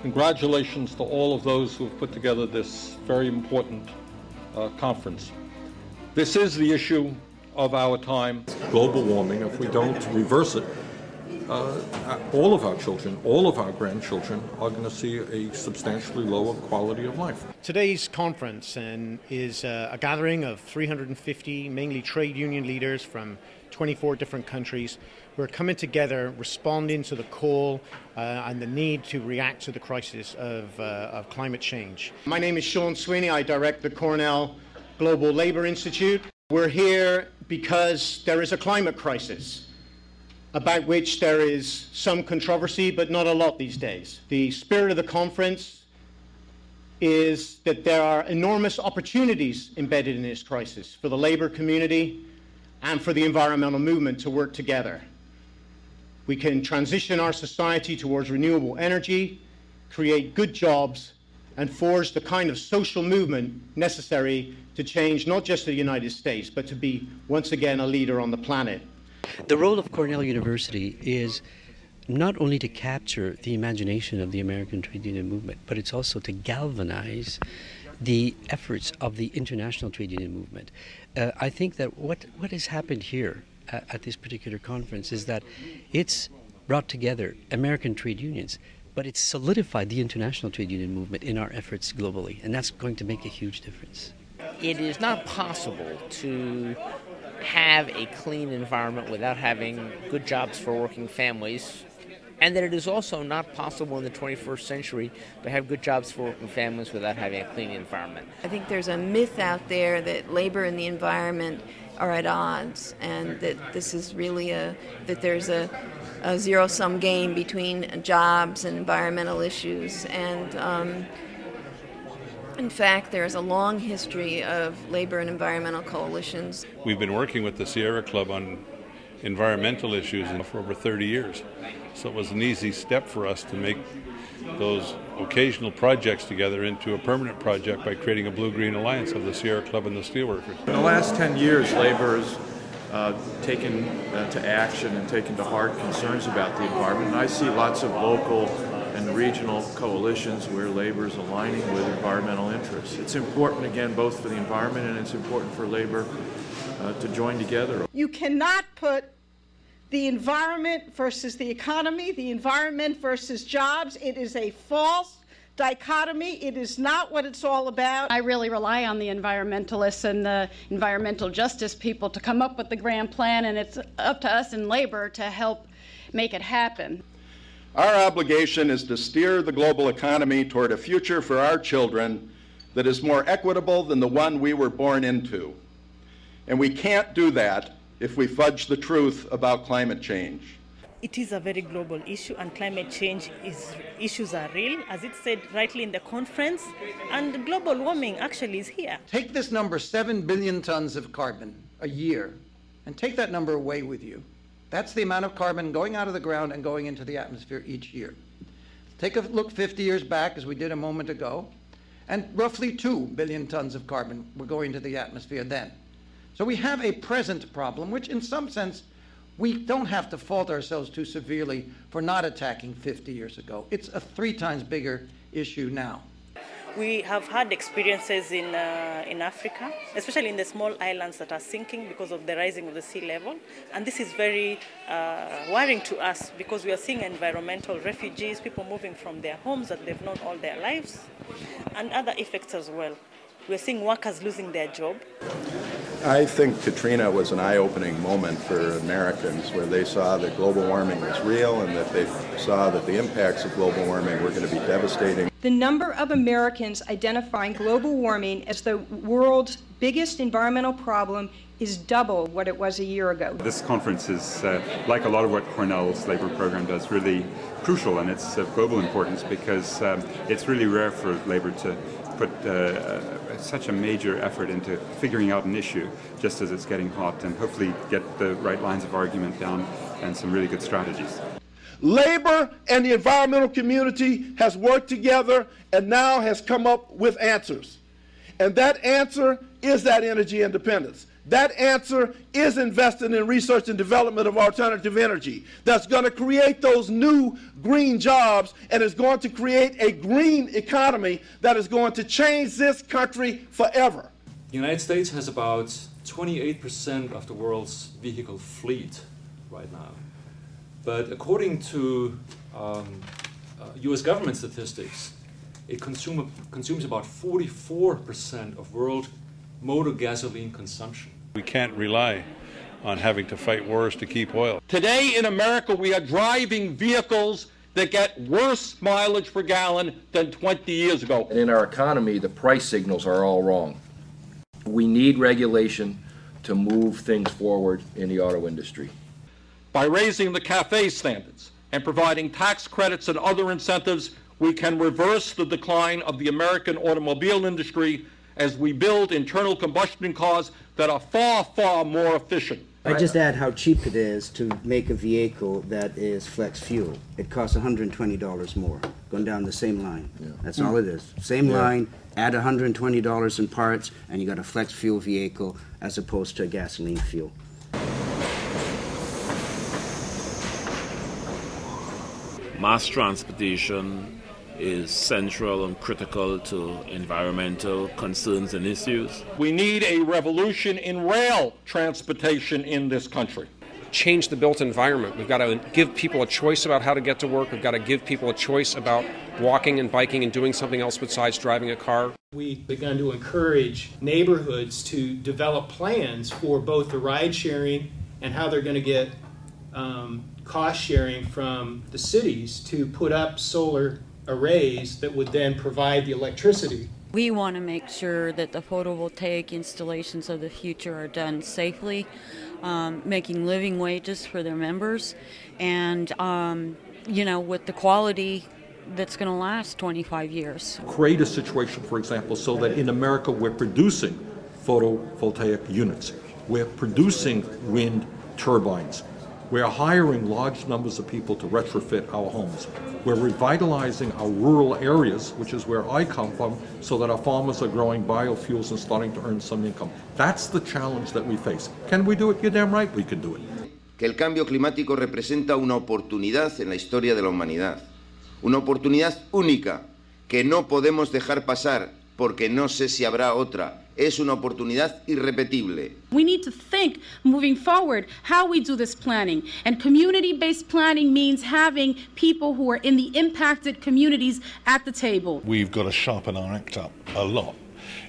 Congratulations to all of those who have put together this very important conference. This is the issue of our time. Global warming, if we don't reverse it, all of our children, all of our grandchildren are going to see a substantially lower quality of life. Today's conference is a gathering of 350 mainly trade union leaders from 24 different countries who are coming together, responding to the call and the need to react to the crisis of climate change. My name is Sean Sweeney. I direct the Cornell Global Labour Institute. We're here because there is a climate crisis about which there is some controversy, but not a lot these days. The spirit of the conference is that there are enormous opportunities embedded in this crisis for the labour community and for the environmental movement to work together. We can transition our society towards renewable energy, create good jobs, and forge the kind of social movement necessary to change not just the United States, but to be once again a leader on the planet. The role of Cornell University is not only to capture the imagination of the American trade union movement, but it's also to galvanize the efforts of the international trade union movement. I think that what has happened here at this particular conference is that it's brought together American trade unions, but it's solidified the international trade union movement in our efforts globally, and that's going to make a huge difference. It is not possible to have a clean environment without having good jobs for working families, and that it is also not possible in the 21st century to have good jobs for working families without having a clean environment. I think there's a myth out there that labor and the environment are at odds, and that this is really that there's a zero-sum game between jobs and environmental issues. And in fact, there is a long history of labor and environmental coalitions. We've been working with the Sierra Club on environmental issues for over 30 years. So it was an easy step for us to make those occasional projects together into a permanent project by creating a Blue-Green Alliance of the Sierra Club and the Steelworkers. In the last 10 years, labor has taken to action and taken to heart concerns about the environment. And I see lots of local and regional coalitions where labor is aligning with environmental interests. It's important, again, both for the environment and it's important for labor to join together. You cannot put the environment versus the economy, the environment versus jobs. It is a false dichotomy. It is not what it's all about. I really rely on the environmentalists and the environmental justice people to come up with the grand plan, and it's up to us in labor to help make it happen. Our obligation is to steer the global economy toward a future for our children that is more equitable than the one we were born into. And we can't do that if we fudge the truth about climate change. It is a very global issue, and climate change issues are real, as it said rightly in the conference, and global warming actually is here. Take this number, 7 billion tons of carbon a year, and take that number away with you. That's the amount of carbon going out of the ground and going into the atmosphere each year. Take a look 50 years back, as we did a moment ago, and roughly 2 billion tons of carbon were going into the atmosphere then. So we have a present problem, which in some sense, we don't have to fault ourselves too severely for not attacking 50 years ago. It's a 3 times bigger issue now. We have had experiences in Africa, especially in the small islands that are sinking because of the rising of the sea level. And this is very worrying to us because we are seeing environmental refugees, people moving from their homes that they've known all their lives, and other effects as well. We're seeing workers losing their job. I think Katrina was an eye-opening moment for Americans where they saw that global warming was real and that they saw that the impacts of global warming were going to be devastating. The number of Americans identifying global warming as the world's biggest environmental problem is double what it was a year ago. This conference is, like a lot of what Cornell's labor program does, really crucial, and it's of global importance because it's really rare for labor to put such a major effort into figuring out an issue just as it's getting hot, and hopefully get the right lines of argument down and some really good strategies. Labor and the environmental community has worked together and now has come up with answers. And that answer is that energy independence. That answer is investing in research and development of alternative energy that's going to create those new green jobs and is going to create a green economy that is going to change this country forever. The United States has about 28% of the world's vehicle fleet right now. But according to US government statistics, it consumes about 44% of world motor gasoline consumption. We can't rely on having to fight wars to keep oil. Today in America, we are driving vehicles that get worse mileage per gallon than 20 years ago. And in our economy, the price signals are all wrong. We need regulation to move things forward in the auto industry. By raising the CAFE standards and providing tax credits and other incentives, we can reverse the decline of the American automobile industry as we build internal combustion cars that are far, far more efficient. I just add how cheap it is to make a vehicle that is flex fuel. It costs $120 more, going down the same line. Yeah. That's all it is. Same line, add $120 in parts, and you got a flex fuel vehicle as opposed to a gasoline fuel. Mass transportation is central and critical to environmental concerns and issues. We need a revolution in rail transportation in this country. Change the built environment. We've got to give people a choice about how to get to work. We've got to give people a choice about walking and biking and doing something else besides driving a car. We've begun to encourage neighborhoods to develop plans for both the ride sharing and how they're going to get cost sharing from the cities to put up solar arrays that would then provide the electricity. We want to make sure that the photovoltaic installations of the future are done safely, making living wages for their members, and with the quality that's going to last 25 years. Create a situation, for example, so that in America we're producing photovoltaic units, we're producing wind turbines, we're hiring large numbers of people to retrofit our homes. We're revitalizing our rural areas, which is where I come from, so that our farmers are growing biofuels and starting to earn some income. That's the challenge that we face. Can we do it? You're damn right we can do it. Que el cambio climático representa una oportunidad en la historia de la humanidad. Una oportunidad única que no podemos dejar pasar porque no sé si habrá otra. Es una oportunidad irrepetible. We need to think, moving forward, how we do this planning. And community-based planning means having people who are in the impacted communities at the table. We've got to sharpen our act up a lot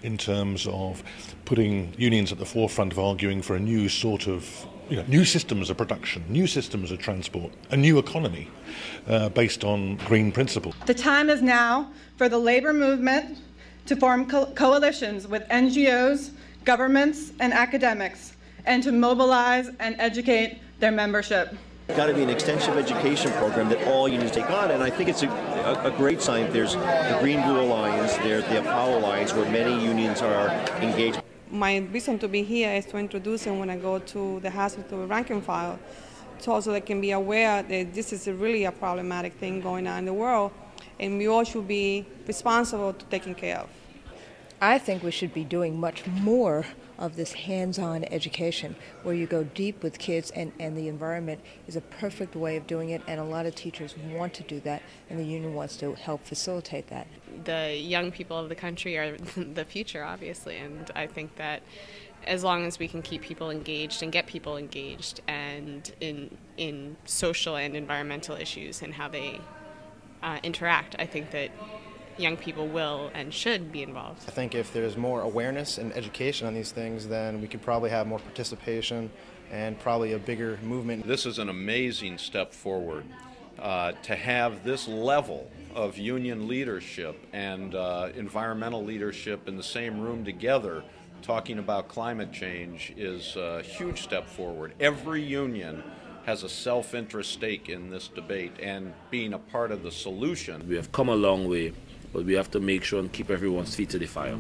in terms of putting unions at the forefront of arguing for a new sort of, new systems of production, new systems of transport, a new economy based on green principles. The time is now for the labor movement to form coalitions with NGOs, governments, and academics, and to mobilize and educate their membership. It's got to be an extensive education program that all unions take on, and I think it's a great sign. There's the Green Blue Alliance, there's the Apollo Alliance, where many unions are engaged. My reason to be here is to introduce them when I go to the House to a rank and file, so they can be aware that this is really a problematic thing going on in the world, and we all should be responsible to taking care of. I think we should be doing much more of this hands-on education where you go deep with kids, and the environment is a perfect way of doing it, and a lot of teachers want to do that, and the union wants to help facilitate that. The young people of the country are the future, obviously, and I think that as long as we can keep people engaged and get people engaged and in social and environmental issues and how they interact, I think that young people will and should be involved. I think if there's more awareness and education on these things, then we could probably have more participation and probably a bigger movement. This is an amazing step forward to have this level of union leadership and environmental leadership in the same room together talking about climate change is a huge step forward. Every union has a self-interest stake in this debate and being a part of the solution. We have come a long way, but we have to make sure and keep everyone's feet to the fire.